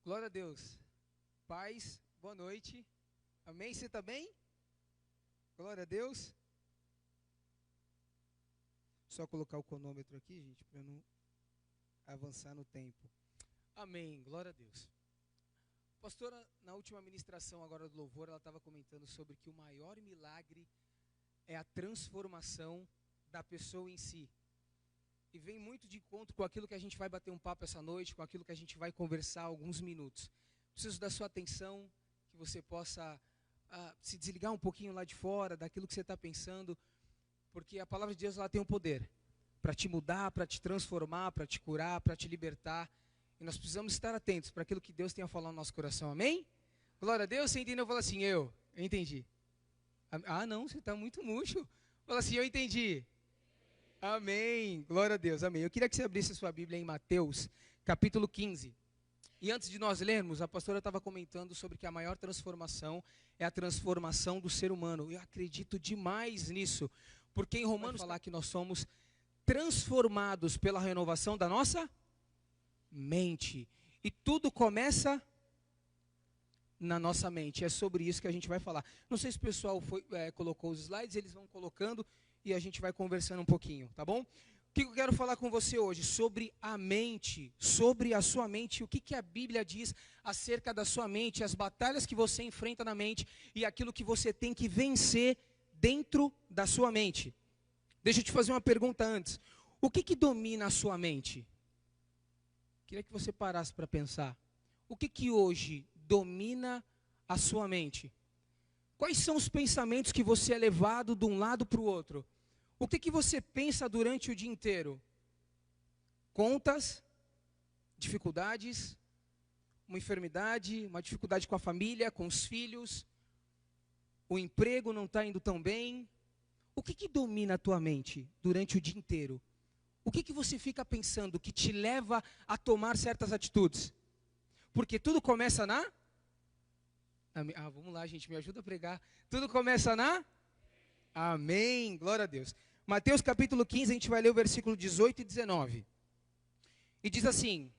Glória a Deus. Paz, boa noite. Amém? Você está bem? Glória a Deus. Só colocar o cronômetro aqui, gente, para não avançar no tempo. Amém. Glória a Deus. Pastora, na última ministração agora do louvor, ela estava comentando sobre que o maior milagre é a transformação da pessoa em si. E vem muito de encontro com aquilo que a gente vai bater um papo essa noite, com aquilo que a gente vai conversar alguns minutos. Preciso da sua atenção, que você possa se desligar um pouquinho lá de fora, daquilo que você está pensando, porque a palavra de Deus ela tem o poder para te mudar, para te transformar, para te curar, para te libertar. E nós precisamos estar atentos para aquilo que Deus tem a falar no nosso coração, amém? Glória a Deus, você entendeu? Fala assim, eu entendi. Ah, não, você está muito murcho. Fala assim, eu entendi. Amém, glória a Deus, amém. Eu queria que você abrisse a sua Bíblia em Mateus, capítulo 15. E antes de nós lermos, a pastora estava comentando sobre que a maior transformação é a transformação do ser humano. Eu acredito demais nisso, porque em Romanos falar que nós somos transformados pela renovação da nossa mente. E tudo começa na nossa mente. É sobre isso que a gente vai falar. Não sei se o pessoal colocou os slides, eles vão colocando e a gente vai conversando um pouquinho, tá bom? O que eu quero falar com você hoje? Sobre a mente, sobre a sua mente. O que a Bíblia diz acerca da sua mente, as batalhas que você enfrenta na mente e aquilo que você tem que vencer dentro da sua mente. Deixa eu te fazer uma pergunta antes. O que domina a sua mente? Queria que você parasse para pensar. O que hoje domina a sua mente? Quais são os pensamentos que você é levado de um lado para o outro? O que você pensa durante o dia inteiro? Contas, dificuldades, uma enfermidade, uma dificuldade com a família, com os filhos, o emprego não está indo tão bem. O que domina a tua mente durante o dia inteiro? O que você fica pensando que te leva a tomar certas atitudes? Porque tudo começa na... vamos lá, gente, me ajuda a pregar. Tudo começa na... Amém, glória a Deus. Mateus capítulo 15, a gente vai ler o versículo 18 e 19. E diz assim: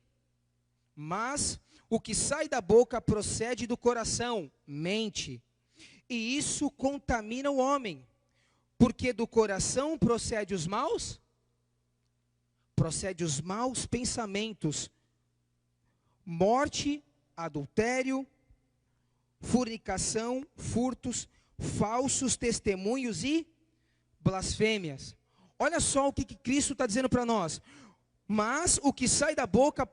mas o que sai da boca procede do coração, mente. E isso contamina o homem. Porque do coração procede os maus pensamentos, morte, adultério, fornicação, furtos, falsos testemunhos e blasfêmias. Olha só o que Cristo está dizendo para nós. Mas o que sai da boca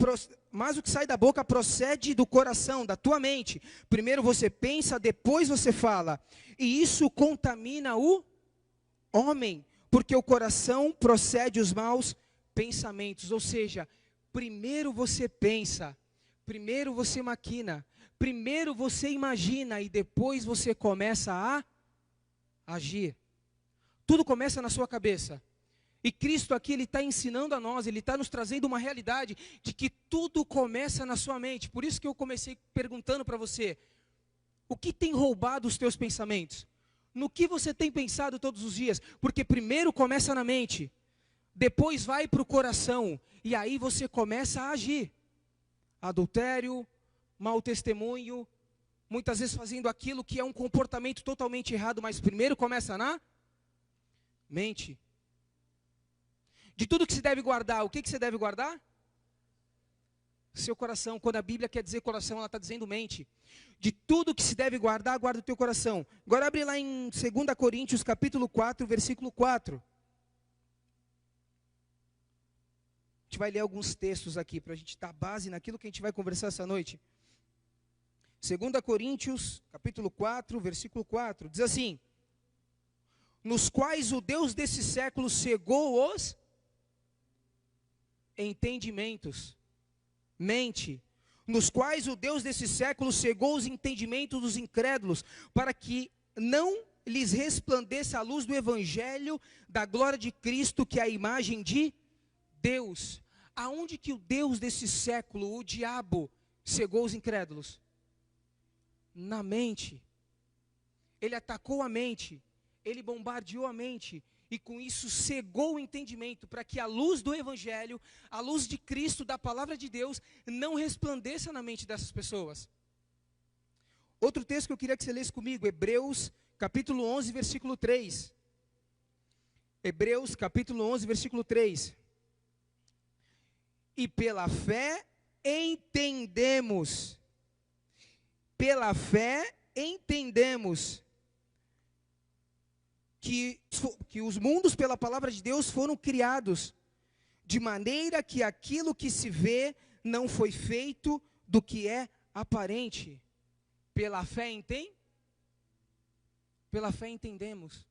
procede do coração, da tua mente. Primeiro você pensa, depois você fala. E isso contamina o homem, porque o coração procede os maus pensamentos. Ou seja, primeiro você pensa, primeiro você maquina, primeiro você imagina e depois você começa a agir. Tudo começa na sua cabeça. E Cristo aqui, Ele está ensinando a nós, Ele está nos trazendo uma realidade de que tudo começa na sua mente. Por isso que eu comecei perguntando para você, o que tem roubado os teus pensamentos? No que você tem pensado todos os dias? Porque primeiro começa na mente, depois vai para o coração, e aí você começa a agir. Adultério, mau testemunho, muitas vezes fazendo aquilo que é um comportamento totalmente errado, mas primeiro começa na mente. De tudo que se deve guardar, o que você deve guardar? Seu coração. Quando a Bíblia quer dizer coração, ela está dizendo mente. De tudo que se deve guardar, guarda o teu coração. Agora abre lá em 2 Coríntios, capítulo 4, versículo 4. A gente vai ler alguns textos aqui, para a gente dar base naquilo que a gente vai conversar essa noite. 2 Coríntios, capítulo 4, versículo 4. Diz assim: nos quais o Deus desse século cegou os entendimentos, mente, nos quais o Deus desse século cegou os entendimentos dos incrédulos, para que não lhes resplandeça a luz do evangelho da glória de Cristo, que é a imagem de Deus. Aonde que o Deus desse século, o diabo, cegou os incrédulos? Na mente. Ele atacou a mente, ele bombardeou a mente, e com isso cegou o entendimento para que a luz do Evangelho, a luz de Cristo, da palavra de Deus, não resplandeça na mente dessas pessoas. Outro texto que eu queria que você lesse comigo, Hebreus capítulo 11, versículo 3. Hebreus capítulo 11, versículo 3. E pela fé entendemos que os mundos pela palavra de Deus foram criados, de maneira que aquilo que se vê não foi feito do que é aparente. Pela fé entendemos.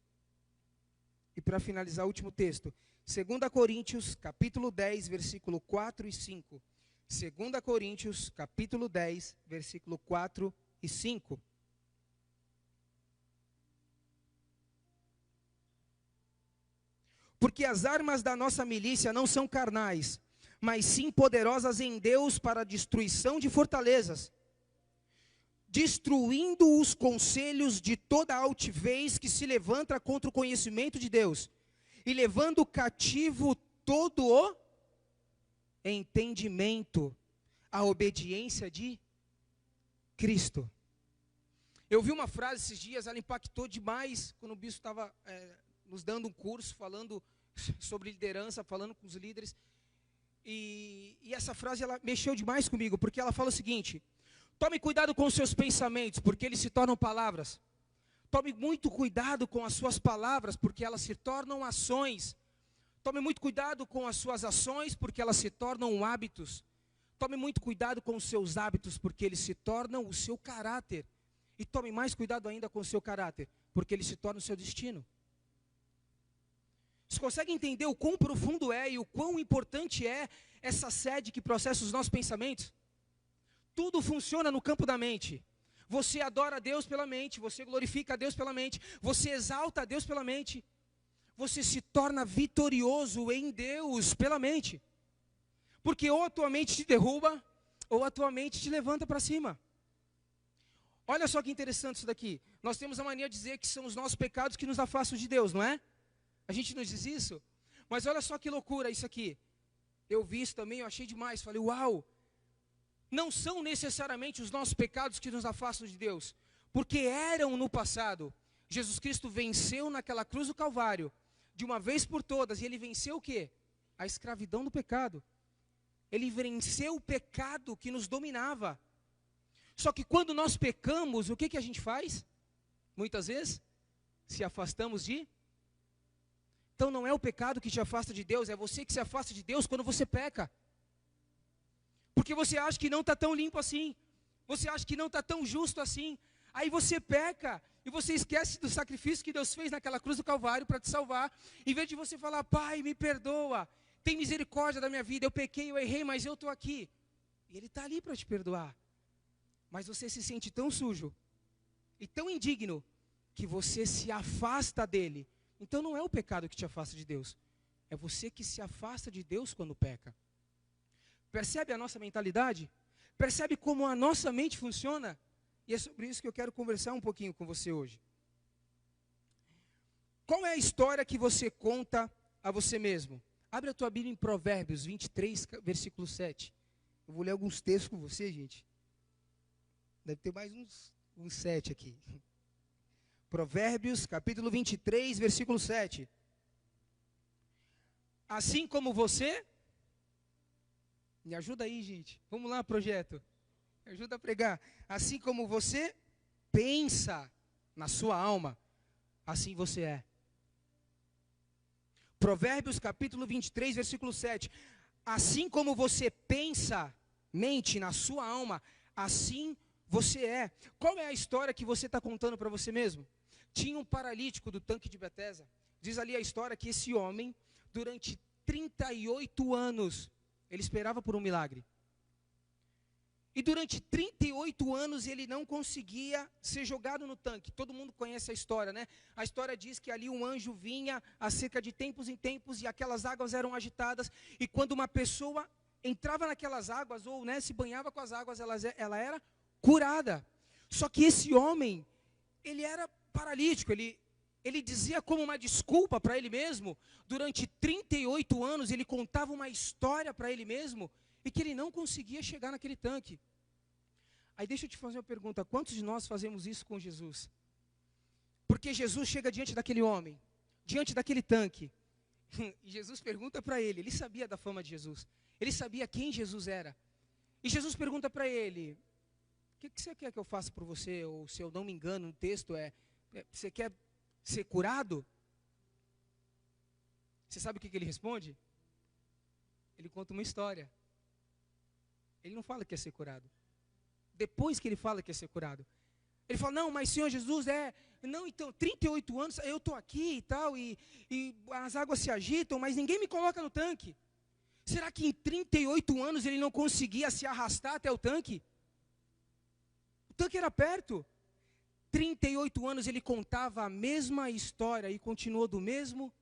E para finalizar o último texto, 2 Coríntios, capítulo 10, versículo 4 e 5. 2 Coríntios, capítulo 10, versículo 4 e 5. Porque as armas da nossa milícia não são carnais, mas sim poderosas em Deus para a destruição de fortalezas, destruindo os conselhos de toda altivez que se levanta contra o conhecimento de Deus, e levando cativo todo o entendimento à obediência de Cristo. Eu vi uma frase esses dias, ela impactou demais, quando o bispo estava nos dando um curso, falando sobre liderança, falando com os líderes, e essa frase ela mexeu demais comigo, porque ela fala o seguinte: tome cuidado com os seus pensamentos, porque eles se tornam palavras. Tome muito cuidado com as suas palavras, porque elas se tornam ações. Tome muito cuidado com as suas ações, porque elas se tornam hábitos. Tome muito cuidado com os seus hábitos, porque eles se tornam o seu caráter. E tome mais cuidado ainda com o seu caráter, porque ele se torna o seu destino. Você consegue entender o quão profundo é e o quão importante é essa sede que processa os nossos pensamentos? Tudo funciona no campo da mente. Você adora a Deus pela mente, você glorifica a Deus pela mente, você exalta a Deus pela mente. Você se torna vitorioso em Deus pela mente. Porque ou a tua mente te derruba, ou a tua mente te levanta para cima. Olha só que interessante isso daqui. Nós temos a mania de dizer que são os nossos pecados que nos afastam de Deus, não é? A gente não diz isso? Mas olha só que loucura isso aqui. Eu vi isso também, eu achei demais. Falei, uau! Não são necessariamente os nossos pecados que nos afastam de Deus. Porque eram no passado. Jesus Cristo venceu naquela cruz do Calvário, de uma vez por todas. E ele venceu o quê? A escravidão do pecado. Ele venceu o pecado que nos dominava. Só que quando nós pecamos, o que a gente faz? Muitas vezes, se afastamos de... Então não é o pecado que te afasta de Deus, é você que se afasta de Deus quando você peca. Porque você acha que não está tão limpo assim. Você acha que não está tão justo assim. Aí você peca e você esquece do sacrifício que Deus fez naquela cruz do Calvário para te salvar. Em vez de você falar, Pai, me perdoa, tem misericórdia da minha vida, eu pequei, eu errei, mas eu estou aqui. E Ele está ali para te perdoar. Mas você se sente tão sujo e tão indigno que você se afasta dele. Então não é o pecado que te afasta de Deus. É você que se afasta de Deus quando peca. Percebe a nossa mentalidade? Percebe como a nossa mente funciona? E é sobre isso que eu quero conversar um pouquinho com você hoje. Qual é a história que você conta a você mesmo? Abre a tua Bíblia em Provérbios 23, versículo 7. Eu vou ler alguns textos com você, gente. Deve ter mais uns 7 aqui. Provérbios, capítulo 23, versículo 7. Assim como você... Me ajuda aí, gente. Vamos lá, projeto. Me ajuda a pregar. Assim como você pensa na sua alma, assim você é. Provérbios, capítulo 23, versículo 7. Assim como você pensa, mente na sua alma, assim você é. Qual é a história que você está contando para você mesmo? Tinha um paralítico do tanque de Betesda. Diz ali a história que esse homem, durante 38 anos, ele esperava por um milagre. E durante 38 anos ele não conseguia ser jogado no tanque. Todo mundo conhece a história, né? A história diz que ali um anjo vinha acerca de tempos em tempos e aquelas águas eram agitadas. E quando uma pessoa entrava naquelas águas ou se banhava com as águas, ela era curada. Só que esse homem, ele era paralítico, ele Ele dizia como uma desculpa para ele mesmo, durante 38 anos ele contava uma história para ele mesmo, e que ele não conseguia chegar naquele tanque. Aí deixa eu te fazer uma pergunta, quantos de nós fazemos isso com Jesus? Porque Jesus chega diante daquele homem, diante daquele tanque, e Jesus pergunta para ele sabia da fama de Jesus, ele sabia quem Jesus era. E Jesus pergunta para ele, o que você quer que eu faça por você? Ou se eu não me engano, no texto você quer ser curado? Você sabe o que ele responde? Ele conta uma história. Ele não fala que quer ser curado. Depois que ele fala que quer ser curado, ele fala, não, mas Senhor Jesus, não, então, 38 anos, eu estou aqui e tal, e as águas se agitam, mas ninguém me coloca no tanque. Será que em 38 anos ele não conseguia se arrastar até o tanque? O tanque era perto. 38 anos ele contava a mesma história e continuou do mesmo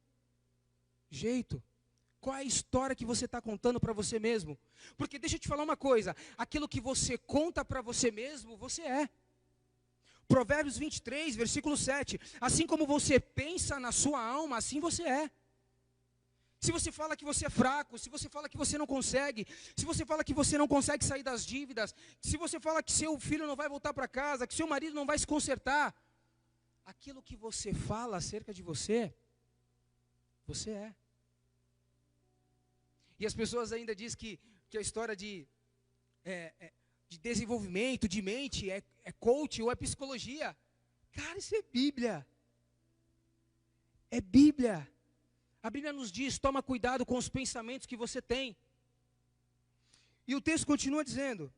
jeito. Qual é a história que você está contando para você mesmo? Porque deixa eu te falar uma coisa, aquilo que você conta para você mesmo, você é. Provérbios 23, versículo 7, assim como você pensa na sua alma, assim você é. Se você fala que você é fraco, se você fala que você não consegue, se você fala que você não consegue sair das dívidas, se você fala que seu filho não vai voltar para casa, que seu marido não vai se consertar, aquilo que você fala acerca de você, você é. E as pessoas ainda dizem que a história de desenvolvimento de mente é coach ou é psicologia. Cara, isso é Bíblia. É Bíblia. A Bíblia nos diz, toma cuidado com os pensamentos que você tem. E o texto continua dizendo.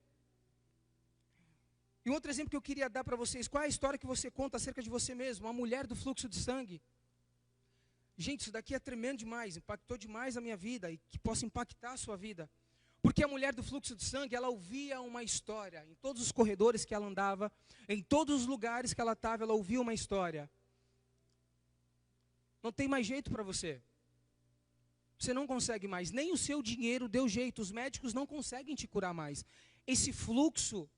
E outro exemplo que eu queria dar para vocês, qual é a história que você conta acerca de você mesmo? A mulher do fluxo de sangue. Gente, isso daqui é tremendo demais, impactou demais a minha vida e que possa impactar a sua vida. Porque a mulher do fluxo de sangue, ela ouvia uma história. Em todos os corredores que ela andava, em todos os lugares que ela estava, ela ouvia uma história. Não tem mais jeito para você. Você não consegue mais, nem o seu dinheiro deu jeito, os médicos não conseguem te curar mais. Esse fluxo.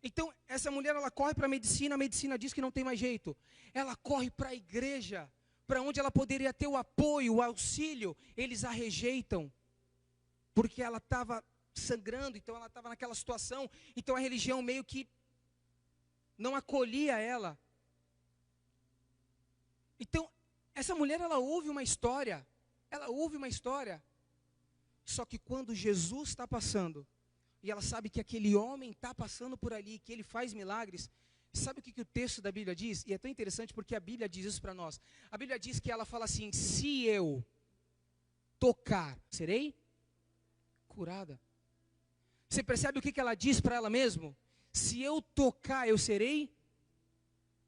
Então, essa mulher, ela corre para a medicina diz que não tem mais jeito. Ela corre para a igreja, para onde ela poderia ter o apoio, o auxílio, eles a rejeitam. Porque ela estava sangrando, então ela estava naquela situação, então a religião meio que não acolhia ela. Então, essa mulher, ela ouve uma história, só que quando Jesus está passando, e ela sabe que aquele homem está passando por ali, que ele faz milagres, sabe o que o texto da Bíblia diz? E é tão interessante porque a Bíblia diz isso para nós. A Bíblia diz que ela fala assim, se eu tocar, serei curada. Você percebe o que ela diz para ela mesma? Se eu tocar, eu serei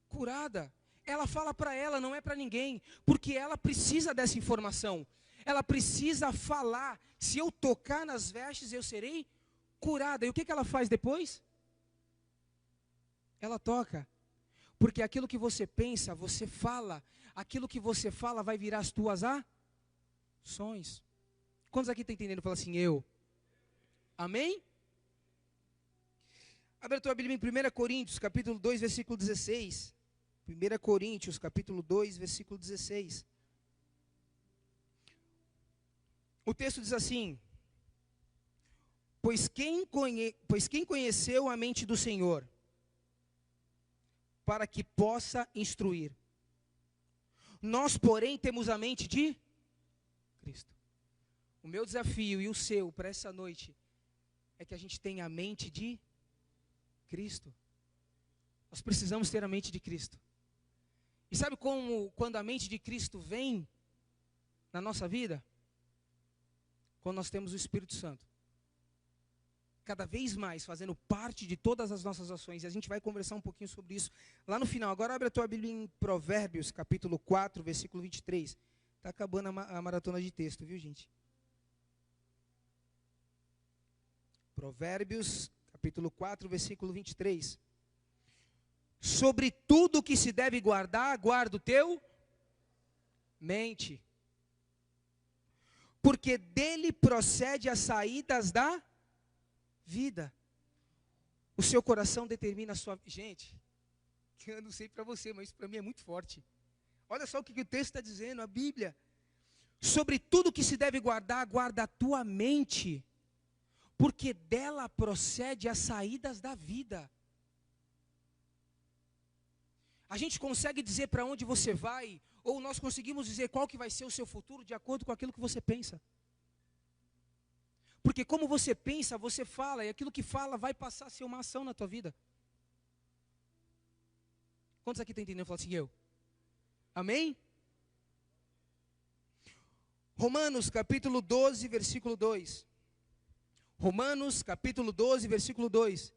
curada. Ela fala para ela, não é para ninguém, porque ela precisa dessa informação. Ela precisa falar, se eu tocar nas vestes, eu serei curada. E o que ela faz depois? Ela toca. Porque aquilo que você pensa, você fala. Aquilo que você fala vai virar as tuas ações. Quantos aqui estão entendendo? Fala assim, eu. Amém? Abre a tua Bíblia em 1 Coríntios, capítulo 2, versículo 16. 1 Coríntios, capítulo 2, versículo 16. O texto diz assim, pois quem conheceu a mente do Senhor, para que possa instruir. Nós, porém, temos a mente de Cristo. O meu desafio e o seu para essa noite é que a gente tenha a mente de Cristo. Nós precisamos ter a mente de Cristo. E sabe como, quando a mente de Cristo vem na nossa vida? Quando nós temos o Espírito Santo. Cada vez mais fazendo parte de todas as nossas ações. E a gente vai conversar um pouquinho sobre isso lá no final. Agora abre a tua Bíblia em Provérbios, capítulo 4, versículo 23. Está acabando a maratona de texto, viu, gente? Provérbios, capítulo 4, versículo 23. Sobre tudo que se deve guardar, guarda o teu mente. Porque dele procede as saídas da vida. O seu coração determina a sua... Gente, eu não sei para você, mas isso para mim é muito forte. Olha só o que o texto está dizendo, a Bíblia. Sobre tudo que se deve guardar, guarda a tua mente, porque dela procede as saídas da vida. A gente consegue dizer para onde você vai, ou nós conseguimos dizer qual que vai ser o seu futuro de acordo com aquilo que você pensa. Porque como você pensa, você fala, e aquilo que fala vai passar a ser uma ação na tua vida. Quantos aqui estão entendendo? Fala assim, eu. Amém? Romanos capítulo 12, versículo 2. Romanos capítulo 12, versículo 2.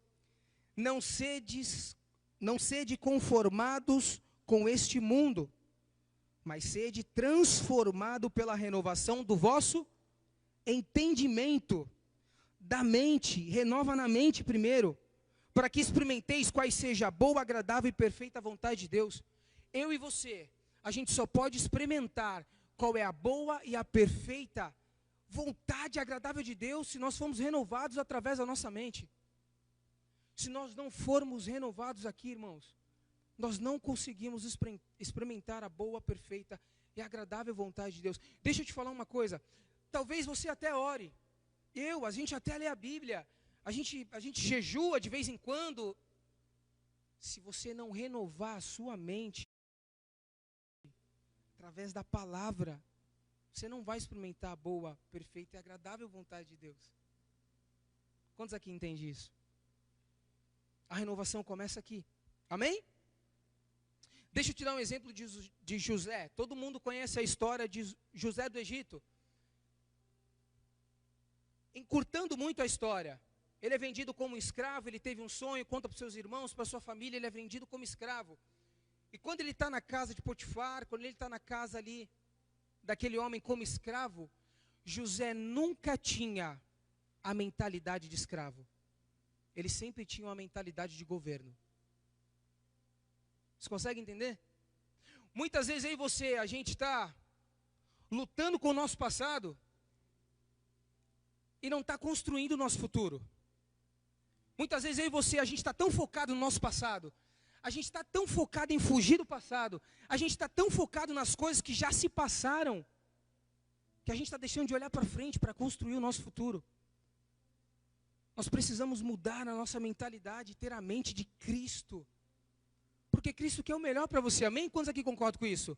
Não sede conformados com este mundo, mas sede transformado pela renovação do vosso entendimento, da mente. Renova na mente primeiro, para que experimenteis quais seja a boa, agradável e perfeita vontade de Deus. Eu e você, a gente só pode experimentar qual é a boa e a perfeita vontade agradável de Deus se nós formos renovados através da nossa mente. Se nós não formos renovados aqui, irmãos, nós não conseguimos experimentar a boa, perfeita e agradável vontade de Deus. Deixa eu te falar uma coisa. Talvez você até ore. A gente até lê a Bíblia. A gente jejua de vez em quando. Se você não renovar a sua mente através da palavra, você não vai experimentar a boa, perfeita e agradável vontade de Deus. Quantos aqui entendem isso? A renovação começa aqui. Amém? Deixa eu te dar um exemplo de José. Todo mundo conhece a história de José do Egito. Encurtando muito a história, ele é vendido como escravo, ele teve um sonho, conta para os seus irmãos, para a sua família, ele é vendido como escravo. E quando ele está na casa de Potifar, quando ele está na casa ali daquele homem como escravo, José nunca tinha a mentalidade de escravo. Ele sempre tinha uma mentalidade de governo. Você consegue entender? Muitas vezes eu e você, a gente está lutando com o nosso passado e não está construindo o nosso futuro. Muitas vezes eu e você, a gente está tão focado no nosso passado, a gente está tão focado em fugir do passado, a gente está tão focado nas coisas que já se passaram, que a gente está deixando de olhar para frente para construir o nosso futuro. Nós precisamos mudar a nossa mentalidade, ter a mente de Cristo. Porque Cristo quer o melhor para você, amém? Quantos aqui concordam com isso?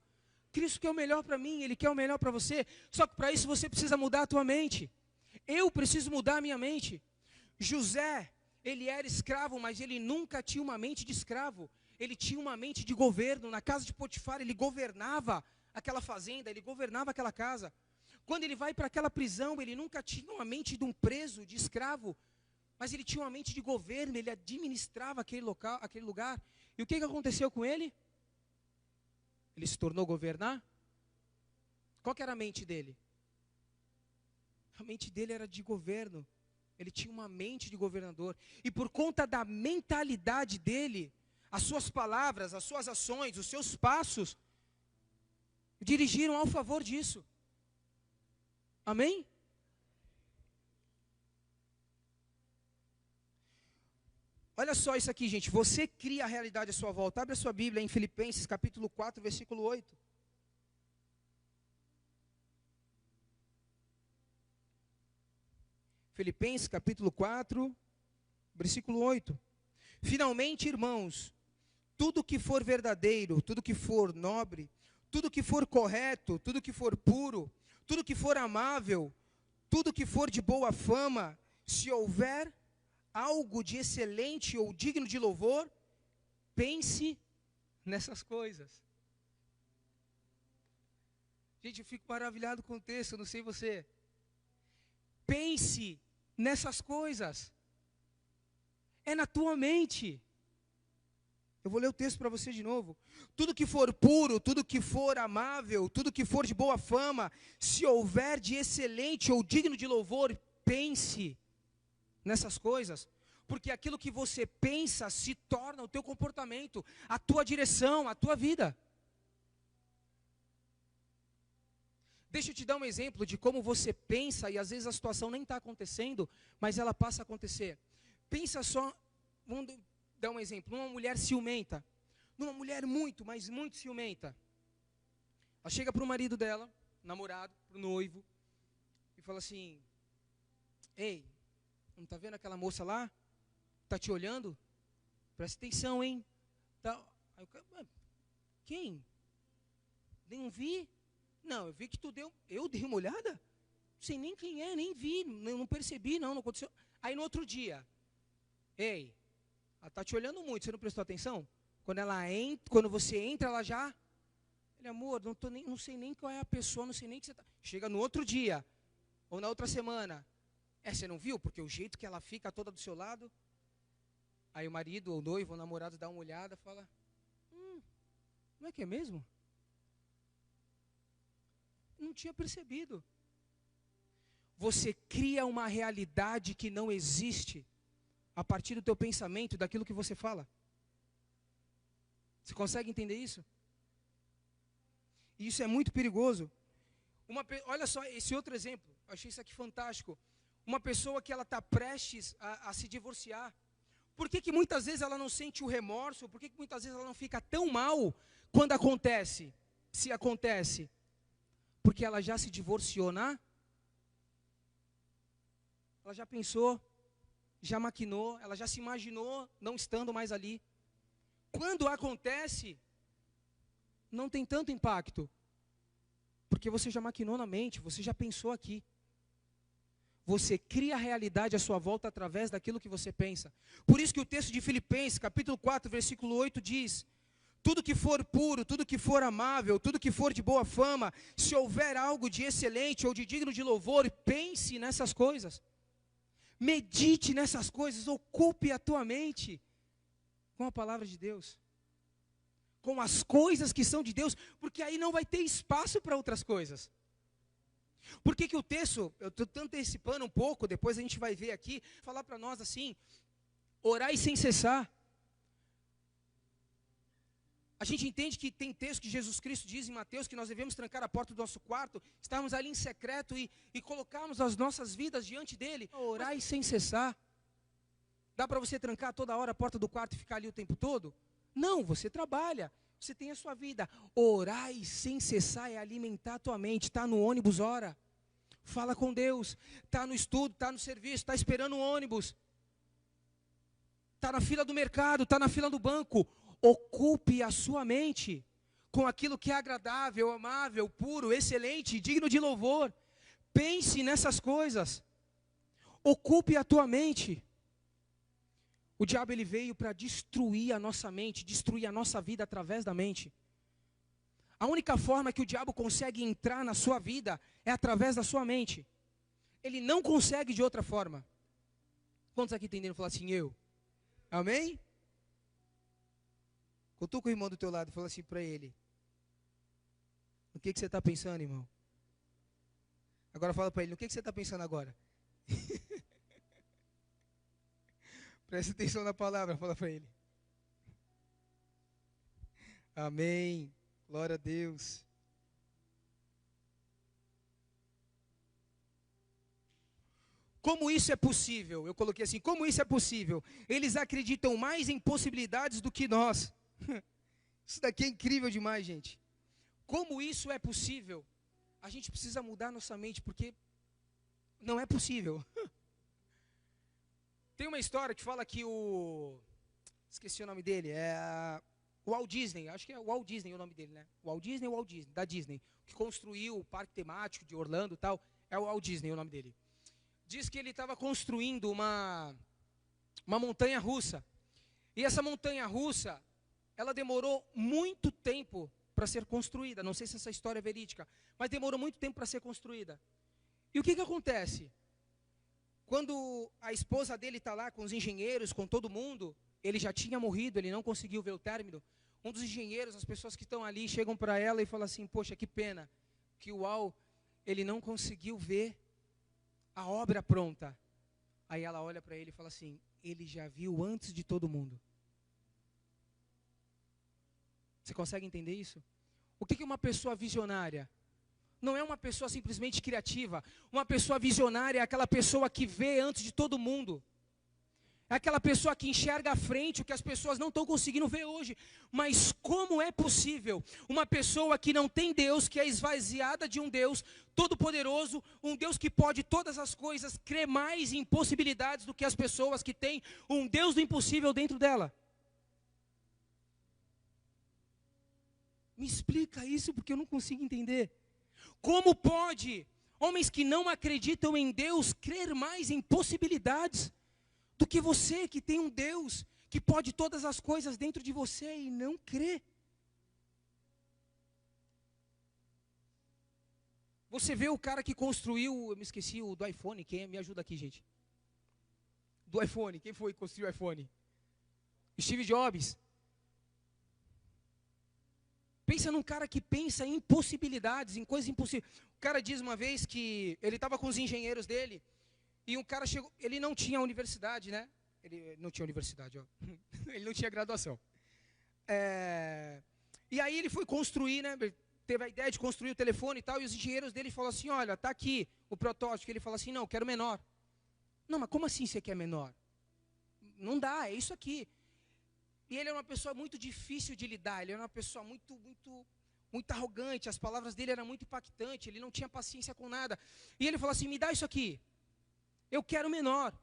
Cristo quer o melhor para mim, Ele quer o melhor para você. Só que para isso você precisa mudar a tua mente. Eu preciso mudar a minha mente. José, ele era escravo, mas ele nunca tinha uma mente de escravo. Ele tinha uma mente de governo. Na casa de Potifar, ele governava aquela fazenda, ele governava aquela casa. Quando ele vai para aquela prisão, ele nunca tinha uma mente de um preso, de escravo, mas ele tinha uma mente de governo, ele administrava aquele local, aquele lugar. E o que aconteceu com ele? Ele se tornou governar? Qual que era a mente dele? A mente dele era de governo. Ele tinha uma mente de governador. E por conta da mentalidade dele, as suas palavras, as suas ações, os seus passos, dirigiram ao favor disso. Amém? Olha só isso aqui, gente. Você cria a realidade à sua volta. Abre a sua Bíblia em Filipenses, capítulo 4, versículo 8. Filipenses, capítulo 4, versículo 8. Finalmente, irmãos, tudo que for verdadeiro, tudo que for nobre, tudo que for correto, tudo que for puro, tudo que for amável, tudo que for de boa fama, se houver algo de excelente ou digno de louvor, pense nessas coisas. Gente, eu fico maravilhado com o texto, não sei você. Pense nessas coisas. É na tua mente. Eu vou ler o texto para você de novo. Tudo que for puro, tudo que for amável, tudo que for de boa fama, se houver de excelente ou digno de louvor, pense nessas coisas, porque aquilo que você pensa se torna o teu comportamento, a tua direção, a tua vida. Deixa eu te dar um exemplo de como você pensa e às vezes a situação nem está acontecendo, mas ela passa a acontecer. Pensa só, vamos dar um exemplo, numa mulher ciumenta, numa mulher muito, mas muito ciumenta. Ela chega para o marido dela, namorado, para o noivo, e fala assim: ei, não está vendo aquela moça lá? Está te olhando? Presta atenção, hein? Tá. Aí o cara, quem? Nem vi? Não, eu vi que tu deu. Eu dei uma olhada? Não sei nem quem é, nem vi, não percebi, não aconteceu. Aí no outro dia, ei, ela está te olhando muito, você não prestou atenção? Quando você entra, ela já. Ele, amor, não sei nem qual é a pessoa, não sei nem que você está. Chega no outro dia, ou na outra semana. Você não viu? Porque o jeito que ela fica toda do seu lado. Aí o marido, ou o noivo, ou o namorado dá uma olhada e fala: não é que é mesmo? Não tinha percebido. Você cria uma realidade que não existe a partir do teu pensamento, daquilo que você fala. Você consegue entender isso? E isso é muito perigoso. Olha só esse outro exemplo. Eu achei isso aqui fantástico. Uma pessoa que ela está prestes a se divorciar. Por que muitas vezes ela não sente o remorso? Por que muitas vezes ela não fica tão mal quando acontece? Se acontece. Porque ela já se divorciou, né? Ela já pensou, já maquinou, ela já se imaginou não estando mais ali. Quando acontece, não tem tanto impacto. Porque você já maquinou na mente, você já pensou aqui. Você cria a realidade à sua volta através daquilo que você pensa. Por isso que o texto de Filipenses, capítulo 4, versículo 8 diz: tudo que for puro, tudo que for amável, tudo que for de boa fama, se houver algo de excelente ou de digno de louvor, pense nessas coisas. Medite nessas coisas, ocupe a tua mente com a palavra de Deus, com as coisas que são de Deus, porque aí não vai ter espaço para outras coisas. Por que o texto, eu estou antecipando um pouco, depois a gente vai ver aqui, falar para nós assim: orai sem cessar. A gente entende que tem texto que Jesus Cristo diz em Mateus que nós devemos trancar a porta do nosso quarto, estarmos ali em secreto e colocarmos as nossas vidas diante dele. Orai sem cessar. Dá para você trancar toda hora a porta do quarto e ficar ali o tempo todo? Não, você trabalha, você tem a sua vida. Orai sem cessar é alimentar a tua mente. Está no ônibus, ora. Fala com Deus. Está no estudo, está no serviço, está esperando o ônibus. Está na fila do mercado, está na fila do banco. Ocupe a sua mente com aquilo que é agradável, amável, puro, excelente, digno de louvor. Pense nessas coisas. Ocupe a tua mente. O diabo ele veio para destruir a nossa mente, destruir a nossa vida através da mente. A única forma que o diabo consegue entrar na sua vida é através da sua mente. Ele não consegue de outra forma. Quantos aqui entenderam falar assim, eu? Amém? Cutuca o irmão do teu lado e fala assim para ele: no que você está pensando, irmão? Agora fala para ele: no que você está pensando agora? Presta atenção na palavra, fala para ele. Amém. Glória a Deus. Como isso é possível? Eu coloquei assim: como isso é possível? Eles acreditam mais em possibilidades do que nós. Isso daqui é incrível demais, gente. Como isso é possível? A gente precisa mudar nossa mente, porque não é possível. Tem uma história que fala que esqueci o nome dele, o Walt Disney, acho que é o Walt Disney o nome dele, né? O Walt Disney, da Disney, que construiu o parque temático de Orlando e tal, é o Walt Disney o nome dele. Diz que ele estava construindo uma montanha russa. E essa montanha russa, ela demorou muito tempo para ser construída. Não sei se essa história é verídica, mas demorou muito tempo para ser construída. E o que acontece? Quando a esposa dele está lá com os engenheiros, com todo mundo, ele já tinha morrido, ele não conseguiu ver o término. Um dos engenheiros, as pessoas que estão ali, chegam para ela e falam assim: poxa, que pena que o Walt, ele não conseguiu ver a obra pronta. Aí ela olha para ele e fala assim: ele já viu antes de todo mundo. Você consegue entender isso? O que é uma pessoa visionária? Não é uma pessoa simplesmente criativa. Uma pessoa visionária é aquela pessoa que vê antes de todo mundo. É aquela pessoa que enxerga à frente o que as pessoas não estão conseguindo ver hoje. Mas como é possível uma pessoa que não tem Deus, que é esvaziada de um Deus todo-poderoso, um Deus que pode todas as coisas, crer mais em possibilidades do que as pessoas que têm um Deus do impossível dentro dela? Me explica isso, porque eu não consigo entender. Como pode homens que não acreditam em Deus crer mais em possibilidades do que você que tem um Deus que pode todas as coisas dentro de você e não crê? Você vê o cara que construiu, eu me esqueci o do iPhone, quem me ajuda aqui, gente? Do iPhone, quem foi que construiu o iPhone? Steve Jobs. Pensa num cara que pensa em impossibilidades, em coisas impossíveis. O cara diz uma vez que ele estava com os engenheiros dele, e um cara chegou, ele não tinha universidade, né? Ele não tinha universidade, ó. Ele não tinha graduação. E aí ele foi construir, né? Teve a ideia de construir o telefone e tal, e os engenheiros dele falaram assim, olha, tá aqui o protótipo. Ele falou assim, não, eu quero menor. Não, mas como assim você quer menor? Não dá, é isso aqui. E ele era uma pessoa muito difícil de lidar, ele era uma pessoa muito arrogante, as palavras dele eram muito impactantes, ele não tinha paciência com nada. E ele falou assim, me dá isso aqui, eu quero menor.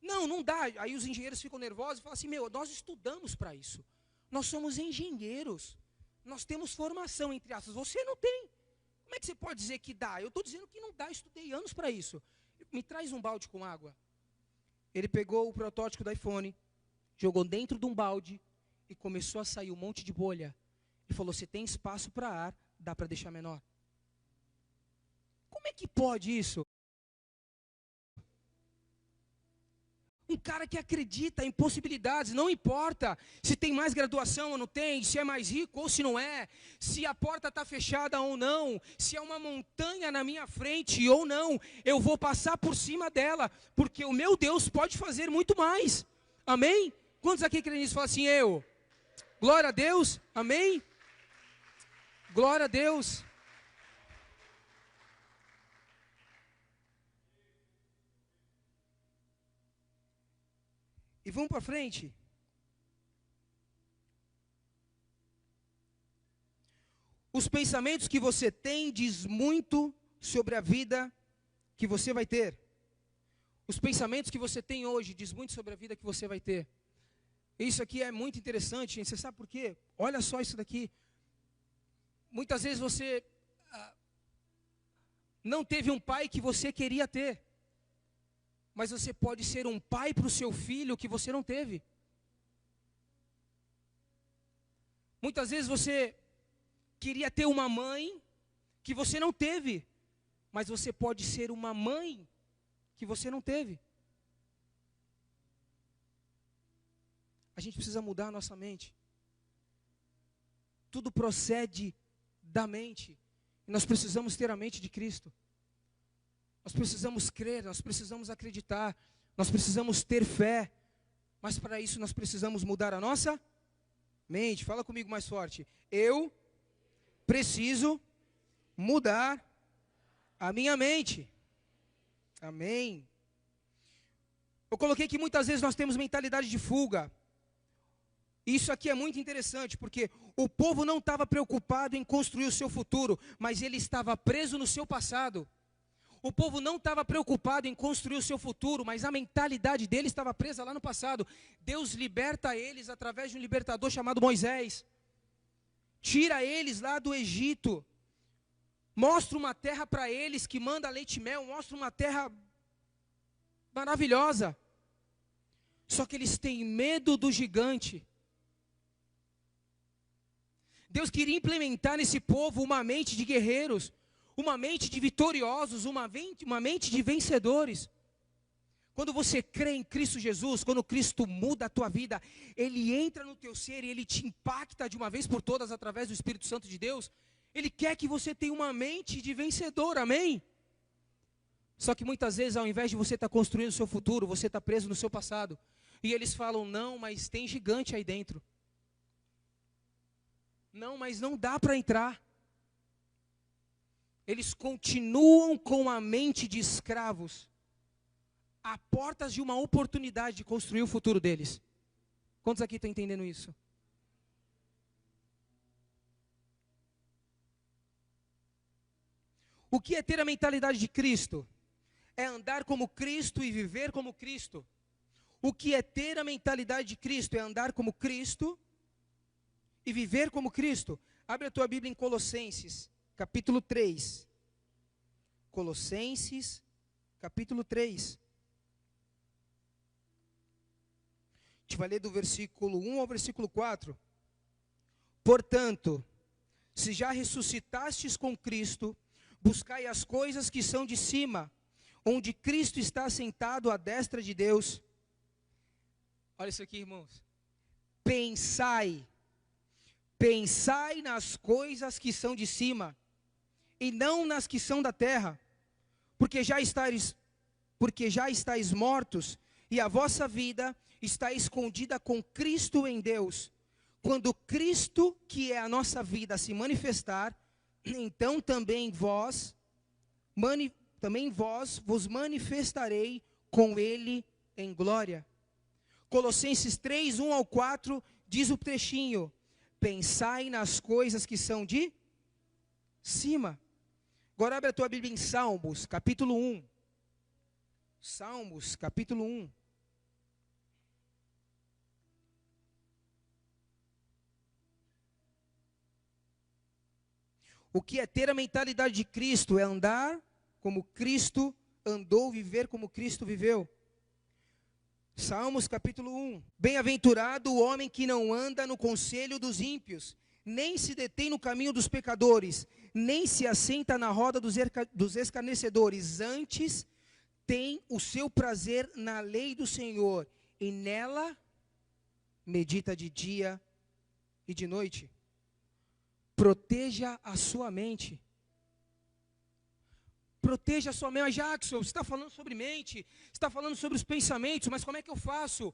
Não, não dá. Aí os engenheiros ficam nervosos e falam assim, nós estudamos para isso, nós somos engenheiros, nós temos formação, entre aspas, você não tem. Como é que você pode dizer que dá? Eu estou dizendo que não dá, eu estudei anos para isso. Me traz um balde com água. Ele pegou o protótipo do iPhone, jogou dentro de um balde e começou a sair um monte de bolha. Ele falou, você tem espaço para ar, dá para deixar menor. Como é que pode isso? Um cara que acredita em possibilidades, não importa se tem mais graduação ou não tem, se é mais rico ou se não é, se a porta está fechada ou não, se é uma montanha na minha frente ou não, eu vou passar por cima dela, porque o meu Deus pode fazer muito mais. Amém? Quantos aqui creem nisso? Fala assim, eu. Glória a Deus. Amém? Glória a Deus. E vamos para frente. Os pensamentos que você tem diz muito sobre a vida que você vai ter. Os pensamentos que você tem hoje diz muito sobre a vida que você vai ter. Isso aqui é muito interessante, gente. Você sabe por quê? Olha só isso daqui. Muitas vezes você não teve um pai que você queria ter. Mas você pode ser um pai para o seu filho que você não teve. Muitas vezes você queria ter uma mãe que você não teve. Mas você pode ser uma mãe que você não teve. A gente precisa mudar a nossa mente. Tudo procede da mente. E nós precisamos ter a mente de Cristo. Nós precisamos crer, nós precisamos acreditar, nós precisamos ter fé. Mas para isso nós precisamos mudar a nossa mente. Fala comigo mais forte. Eu preciso mudar a minha mente. Amém. Eu coloquei que muitas vezes nós temos mentalidade de fuga. Isso aqui é muito interessante, porque o povo não estava preocupado em construir o seu futuro, mas ele estava preso no seu passado. O povo não estava preocupado em construir o seu futuro, mas a mentalidade deles estava presa lá no passado. Deus liberta eles através de um libertador chamado Moisés. Tira eles lá do Egito. Mostra uma terra para eles que manda leite e mel. Mostra uma terra maravilhosa. Só que eles têm medo do gigante. Deus queria implementar nesse povo uma mente de guerreiros, uma mente de vitoriosos, uma mente de vencedores. Quando você crê em Cristo Jesus, quando Cristo muda a tua vida, Ele entra no teu ser e Ele te impacta de uma vez por todas através do Espírito Santo de Deus. Ele quer que você tenha uma mente de vencedor, amém? Só que muitas vezes, ao invés de você estar construindo o seu futuro, você está preso no seu passado. E eles falam, não, mas tem gigante aí dentro. Não, mas não dá para entrar. Eles continuam com a mente de escravos. a portas de uma oportunidade de construir o futuro deles. Quantos aqui estão entendendo isso? O que é ter a mentalidade de Cristo? É andar como Cristo e viver como Cristo. O que é ter a mentalidade de Cristo? É andar como Cristo e viver como Cristo. Abre a tua Bíblia em Colossenses, capítulo 3. Colossenses, capítulo 3. A gente vai ler do versículo 1 ao versículo 4. Portanto, se já ressuscitastes com Cristo, buscai as coisas que são de cima, onde Cristo está sentado à destra de Deus. Olha isso aqui, irmãos. Pensai nas coisas que são de cima, e não nas que são da terra, porque já estáis mortos, e a vossa vida está escondida com Cristo em Deus. Quando Cristo, que é a nossa vida, se manifestar, então também vós vos manifestarei com Ele em glória. Colossenses 3, 1 ao 4, diz o trechinho: pensai nas coisas que são de cima. Agora abre a tua Bíblia em Salmos, capítulo 1. Salmos, capítulo 1. O que é ter a mentalidade de Cristo? É andar como Cristo andou, viver como Cristo viveu. Salmos capítulo 1. Bem-aventurado o homem que não anda no conselho dos ímpios, nem se detém no caminho dos pecadores, nem se assenta na roda dos escarnecedores. Antes tem o seu prazer na lei do Senhor, e nela medita de dia e de noite. Proteja a sua mente. Proteja a sua mente. Mas Jackson, você está falando sobre mente, você está falando sobre os pensamentos, mas como é que eu faço?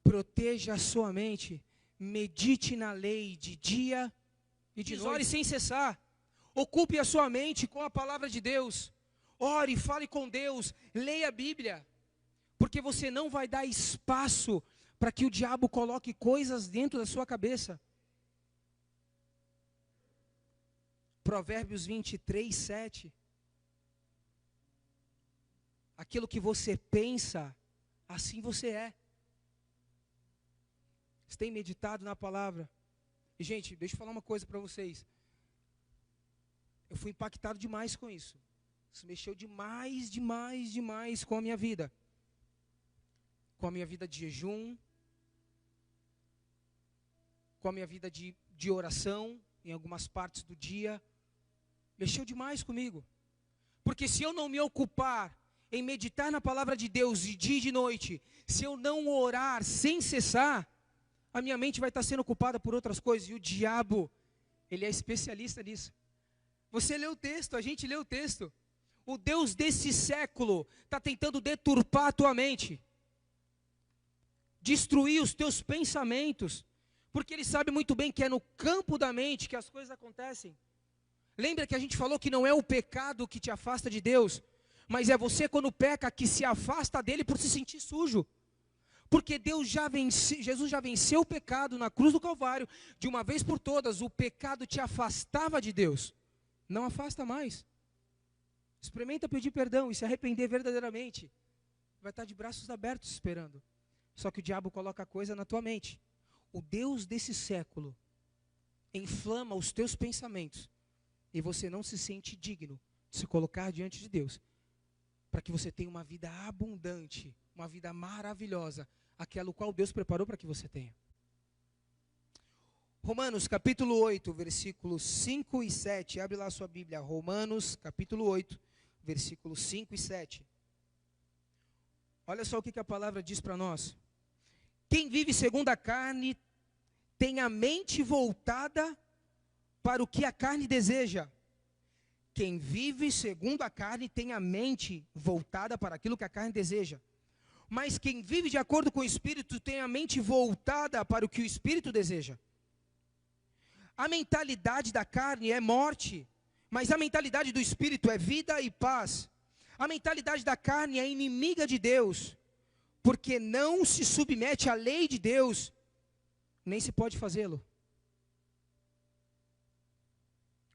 Proteja a sua mente. Medite na lei de dia e de noite. Ore sem cessar. Ocupe a sua mente com a palavra de Deus. Ore, fale com Deus, leia a Bíblia. Porque você não vai dar espaço para que o diabo coloque coisas dentro da sua cabeça. Provérbios 23, 7. Aquilo que você pensa, assim você é. Você tem meditado na palavra? E, gente, deixa eu falar uma coisa para vocês. Eu fui impactado demais com isso. Isso mexeu demais com a minha vida. Com a minha vida de jejum. Com a minha vida de oração, em algumas partes do dia. Mexeu demais comigo. Porque se eu não me ocupar em meditar na palavra de Deus de dia e de noite, se eu não orar sem cessar, a minha mente vai estar sendo ocupada por outras coisas. E o diabo, ele é especialista nisso. Você lê o texto, a gente lê o texto. O Deus desse século está tentando deturpar a tua mente. Destruir os teus pensamentos. Porque ele sabe muito bem que é no campo da mente que as coisas acontecem. Lembra que a gente falou que não é o pecado que te afasta de Deus, mas é você quando peca que se afasta dele por se sentir sujo. Porque Jesus já venceu o pecado na cruz do Calvário, de uma vez por todas. O pecado te afastava de Deus, não afasta mais. Experimenta pedir perdão e se arrepender verdadeiramente. Vai estar de braços abertos esperando. Só que o diabo coloca coisa na tua mente. O Deus desse século inflama os teus pensamentos. E você não se sente digno de se colocar diante de Deus. Para que você tenha uma vida abundante, uma vida maravilhosa. Aquela qual Deus preparou para que você tenha. Romanos capítulo 8, versículos 5 e 7. Abre lá a sua Bíblia. Romanos capítulo 8, versículos 5 e 7. Olha só o que a palavra diz para nós. Quem vive segundo a carne tem a mente voltada para o que a carne deseja. Quem vive segundo a carne tem a mente voltada para aquilo que a carne deseja. Mas quem vive de acordo com o Espírito tem a mente voltada para o que o Espírito deseja. A mentalidade da carne é morte, mas a mentalidade do Espírito é vida e paz. A mentalidade da carne é inimiga de Deus, porque não se submete à lei de Deus, nem se pode fazê-lo.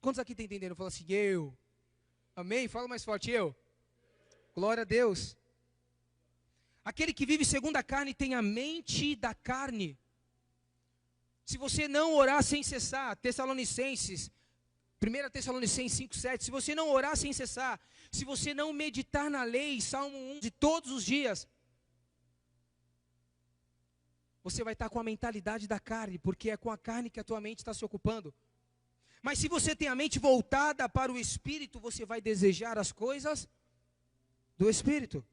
Quantos aqui estão entendendo? Fala assim, eu. Amém? Fala mais forte, eu. Glória a Deus. Aquele que vive segundo a carne tem a mente da carne. Se você não orar sem cessar, Tessalonicenses, 1 Tessalonicenses 5:7, se você não orar sem cessar, se você não meditar na lei, Salmo 1, de todos os dias, você vai estar com a mentalidade da carne, porque é com a carne que a tua mente está se ocupando. Mas se você tem a mente voltada para o Espírito, você vai desejar as coisas do Espírito.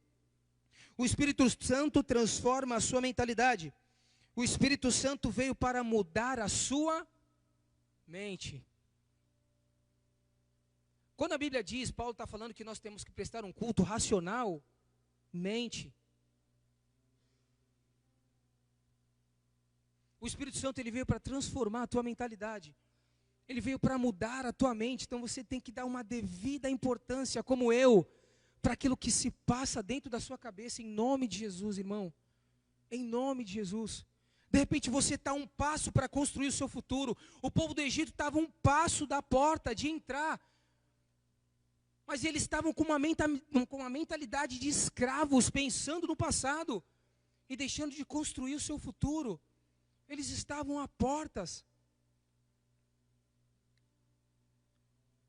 O Espírito Santo transforma a sua mentalidade. O Espírito Santo veio para mudar a sua mente. Quando a Bíblia diz, Paulo está falando que nós temos que prestar um culto racional, mente. O Espírito Santo ele veio para transformar a tua mentalidade. Ele veio para mudar a tua mente. Então você tem que dar uma devida importância, como eu, para aquilo que se passa dentro da sua cabeça, em nome de Jesus, irmão. Em nome de Jesus. De repente você está um passo para construir o seu futuro. O povo do Egito estava um passo da porta de entrar. Mas eles estavam com uma mentalidade de escravos, pensando no passado e deixando de construir o seu futuro. Eles estavam a portas.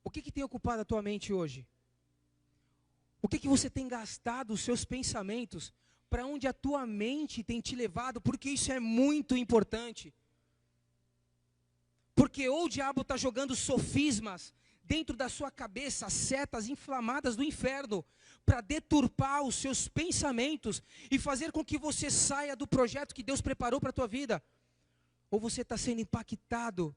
O que tem ocupado a tua mente hoje? O que você tem gastado os seus pensamentos? Para onde a tua mente tem te levado? Porque isso é muito importante. Porque ou o diabo está jogando sofismas dentro da sua cabeça, setas inflamadas do inferno, para deturpar os seus pensamentos e fazer com que você saia do projeto que Deus preparou para a tua vida. Ou você está sendo impactado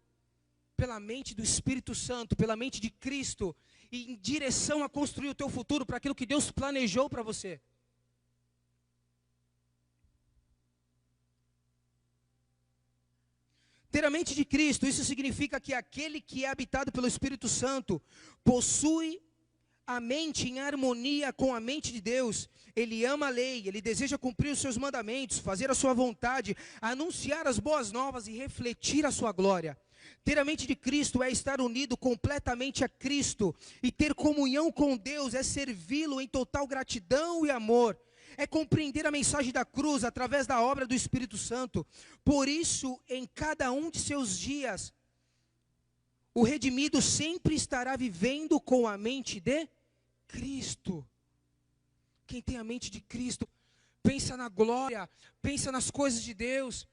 pela mente do Espírito Santo, pela mente de Cristo, e em direção a construir o teu futuro para aquilo que Deus planejou para você. Ter a mente de Cristo, isso significa que aquele que é habitado pelo Espírito Santo possui a mente em harmonia com a mente de Deus. Ele ama a lei, ele deseja cumprir os seus mandamentos, fazer a sua vontade, anunciar as boas novas e refletir a sua glória. Ter a mente de Cristo é estar unido completamente a Cristo, e ter comunhão com Deus é servi-lo em total gratidão e amor. É compreender a mensagem da cruz através da obra do Espírito Santo. Por isso, em cada um de seus dias, o redimido sempre estará vivendo com a mente de Cristo. Quem tem a mente de Cristo, pensa na glória, pensa nas coisas de Deus,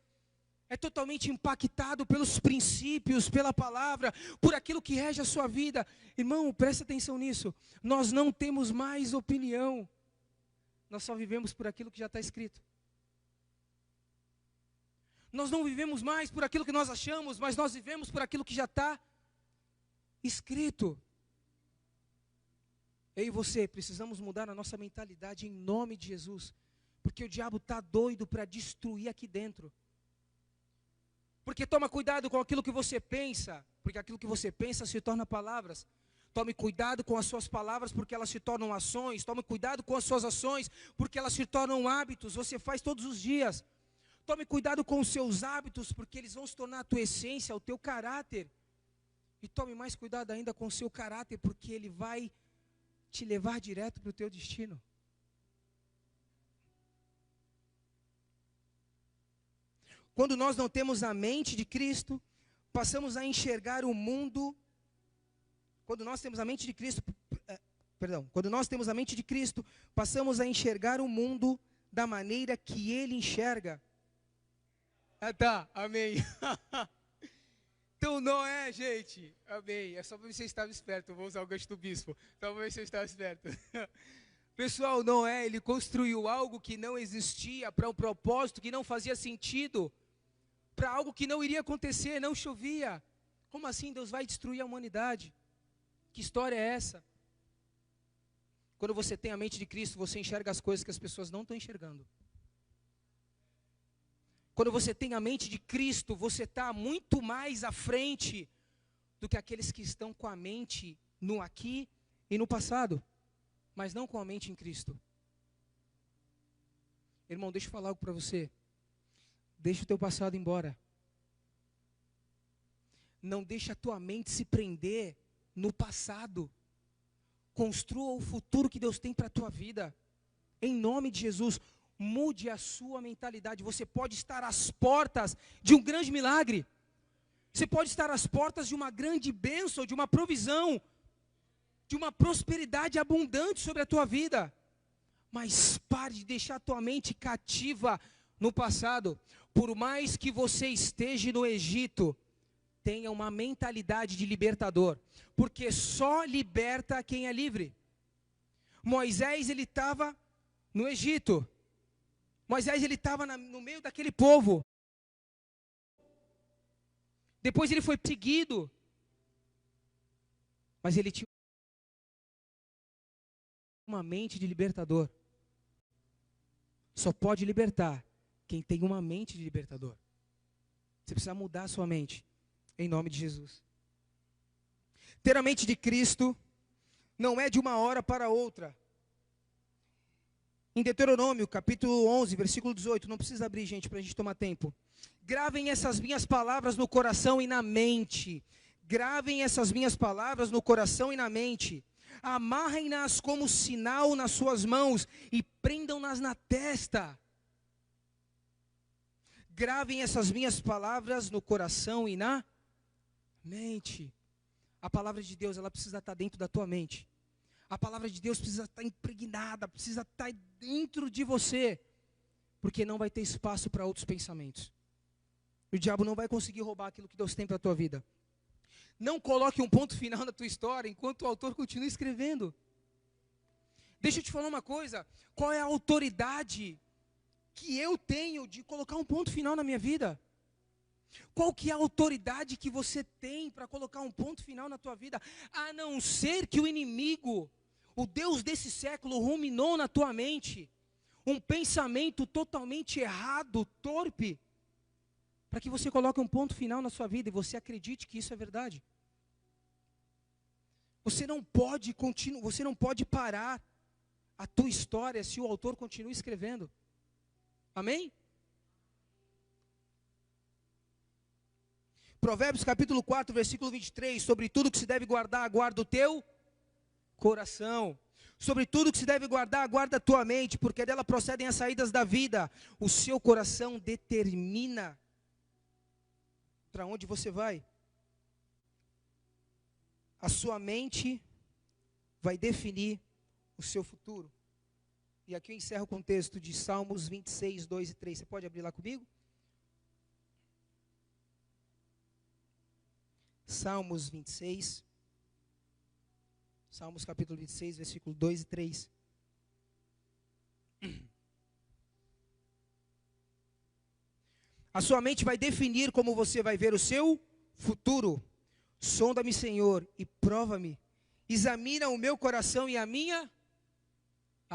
é totalmente impactado pelos princípios, pela palavra, por aquilo que rege a sua vida. Irmão, presta atenção nisso. Nós não temos mais opinião. Nós só vivemos por aquilo que já está escrito. Nós não vivemos mais por aquilo que nós achamos, mas nós vivemos por aquilo que já está escrito. Eu e você precisamos mudar a nossa mentalidade em nome de Jesus. Porque o diabo está doido para destruir aqui dentro. Porque toma cuidado com aquilo que você pensa, porque aquilo que você pensa se torna palavras. Tome cuidado com as suas palavras, porque elas se tornam ações. Tome cuidado com as suas ações, porque elas se tornam hábitos. Você faz todos os dias. Tome cuidado com os seus hábitos, porque eles vão se tornar a tua essência, o teu caráter. E tome mais cuidado ainda com o seu caráter, porque ele vai te levar direto para o teu destino. Quando nós não temos a mente de Cristo, passamos a enxergar o mundo. Quando nós temos a mente de Cristo, quando nós temos a mente de Cristo, passamos a enxergar o mundo da maneira que Ele enxerga. Ah, tá, amém. Então não é, gente, amém. É só para ver se eu estava esperto. Eu vou usar o gancho do bispo, só para ver se eu estava esperto. Pessoal, Noé, ele construiu algo que não existia, para um propósito que não fazia sentido, para algo que não iria acontecer, não chovia. Como assim Deus vai destruir a humanidade? Que história é essa? Quando você tem a mente de Cristo, você enxerga as coisas que as pessoas não estão enxergando. Quando você tem a mente de Cristo, você está muito mais à frente do que aqueles que estão com a mente no aqui e no passado. mas não com a mente em Cristo. Irmão, deixa eu falar algo para você. Deixa o teu passado embora. Não deixa a tua mente se prender no passado. Construa o futuro que Deus tem para a tua vida. Em nome de Jesus, mude a sua mentalidade. Você pode estar às portas de um grande milagre. Você pode estar às portas de uma grande bênção, de uma provisão, de uma prosperidade abundante sobre a tua vida. Mas pare de deixar a tua mente cativa no passado. Por mais que você esteja no Egito, tenha uma mentalidade de libertador. Porque só liberta quem é livre. Moisés, ele estava no Egito. Moisés, ele estava no meio daquele povo. Depois ele foi perseguido. Mas ele tinha uma mente de libertador. Só pode libertar quem tem uma mente de libertador. Você precisa mudar a sua mente. Em nome de Jesus. Ter a mente de Cristo não é de uma hora para outra. Em Deuteronômio, capítulo 11, versículo 18. Não precisa abrir, gente, para a gente tomar tempo. Gravem essas minhas palavras no coração e na mente. Gravem essas minhas palavras no coração e na mente. Amarrem-nas como sinal nas suas mãos e prendam-nas na testa. Gravem essas minhas palavras no coração e na mente. A palavra de Deus, ela precisa estar dentro da tua mente. A palavra de Deus precisa estar impregnada, precisa estar dentro de você. Porque não vai ter espaço para outros pensamentos. O diabo não vai conseguir roubar aquilo que Deus tem para a tua vida. Não coloque um ponto final na tua história enquanto o autor continua escrevendo. Deixa eu te falar uma coisa. Qual é a autoridade que eu tenho de colocar um ponto final na minha vida? Qual que é a autoridade que você tem para colocar um ponto final na tua vida? A não ser que o inimigo, o Deus desse século, ruminou na tua mente um pensamento totalmente errado, torpe, para que você coloque um ponto final na sua vida e você acredite que isso é verdade. Você não pode parar a tua história se o autor continua escrevendo. Amém? Provérbios capítulo 4, versículo 23, sobre tudo que se deve guardar, guarda o teu coração. Sobre tudo que se deve guardar, guarda a tua mente, porque dela procedem as saídas da vida. O seu coração determina para onde você vai. A sua mente vai definir o seu futuro. E aqui eu encerro com o texto de Salmos 26, 2 e 3. Você pode abrir lá comigo? Salmos 26. Salmos capítulo 26, versículo 2 e 3. A sua mente vai definir como você vai ver o seu futuro. Sonda-me, Senhor, e prova-me. Examina o meu coração e a minha...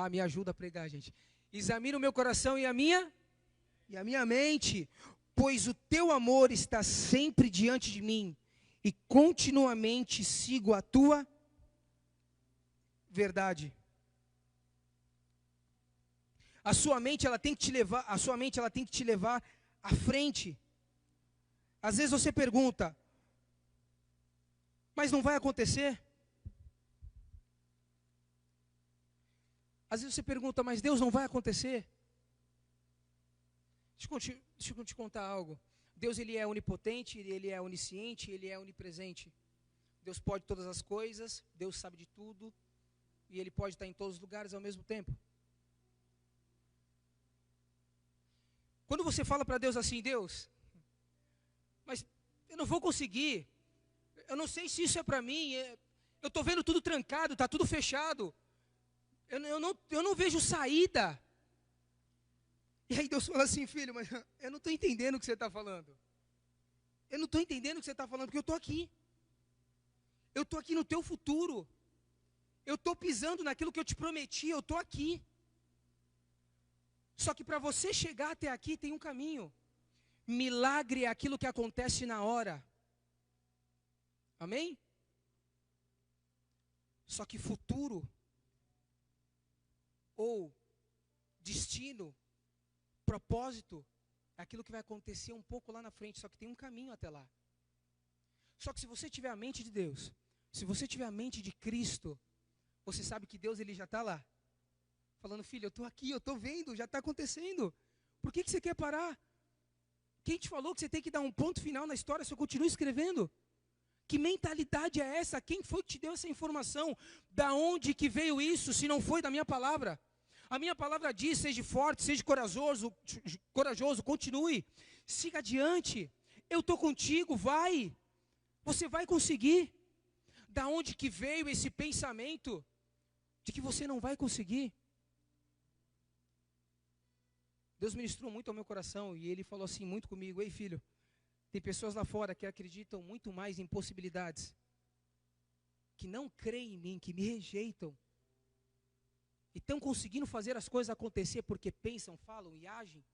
me ajuda a pregar, gente. Examina o meu coração e a minha mente. Pois o teu amor está sempre diante de mim. E continuamente sigo a tua verdade. A sua mente ela tem que te levar à frente. Às vezes você pergunta, mas não vai acontecer? Às vezes você pergunta, mas Deus não vai acontecer? Deixa eu te contar algo. Deus, ele é onipotente, ele é onisciente, ele é onipresente. Deus pode todas as coisas, Deus sabe de tudo, e ele pode estar em todos os lugares ao mesmo tempo. Quando você fala para Deus assim, Deus, mas eu não vou conseguir, eu não sei se isso é para mim, eu estou vendo tudo trancado, está tudo fechado, eu não vejo saída. E aí Deus fala assim, filho, mas eu não estou entendendo o que você está falando. Eu não estou entendendo o que você está falando, porque eu estou aqui. Eu estou aqui no teu futuro. Eu estou pisando naquilo que eu te prometi, eu estou aqui. Só que para você chegar até aqui tem um caminho. Milagre é aquilo que acontece na hora. Amém? Só que futuro ou destino, propósito, é aquilo que vai acontecer um pouco lá na frente, só que tem um caminho até lá. Só que se você tiver a mente de Deus, se você tiver a mente de Cristo, você sabe que Deus ele já está lá. Falando, filho, eu estou aqui, eu estou vendo, já está acontecendo. Por que você quer parar? Quem te falou que você tem que dar um ponto final na história se eu continuo escrevendo? Que mentalidade é essa? Quem foi que te deu essa informação? Da onde que veio isso, se não foi da minha palavra? A minha palavra diz, seja forte, seja corajoso, continue, siga adiante. Eu estou contigo, vai. Você vai conseguir. Da onde que veio esse pensamento de que você não vai conseguir? Deus ministrou muito ao meu coração e Ele falou assim muito comigo: ei filho, tem pessoas lá fora que acreditam muito mais em possibilidades, que não creem em mim, que me rejeitam, e estão conseguindo fazer as coisas acontecer porque pensam, falam e agem,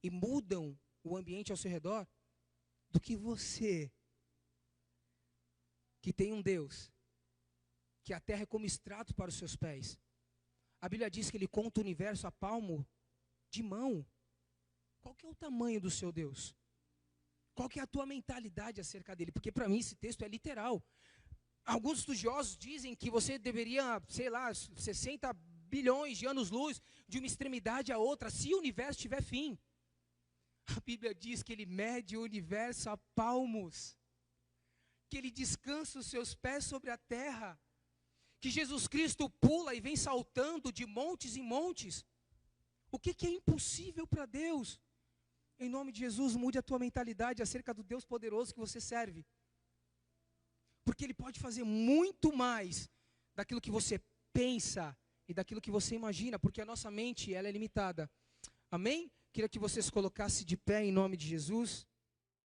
e mudam o ambiente ao seu redor, do que você, que tem um Deus, que a terra é como estrato para os seus pés. A Bíblia diz que Ele conta o universo a palmo de mão. Qual que é o tamanho do seu Deus? Qual que é a tua mentalidade acerca dele? Porque para mim esse texto é literal. Alguns estudiosos dizem que você deveria, 60 bilhões de anos-luz de uma extremidade a outra, se o universo tiver fim. A Bíblia diz que Ele mede o universo a palmos, que Ele descansa os seus pés sobre a terra, que Jesus Cristo pula e vem saltando de montes em montes. O que é impossível para Deus? Em nome de Jesus, mude a tua mentalidade acerca do Deus poderoso que você serve. Porque Ele pode fazer muito mais daquilo que você pensa e daquilo que você imagina, porque a nossa mente ela é limitada. Amém? Queria que você se colocasse de pé em nome de Jesus.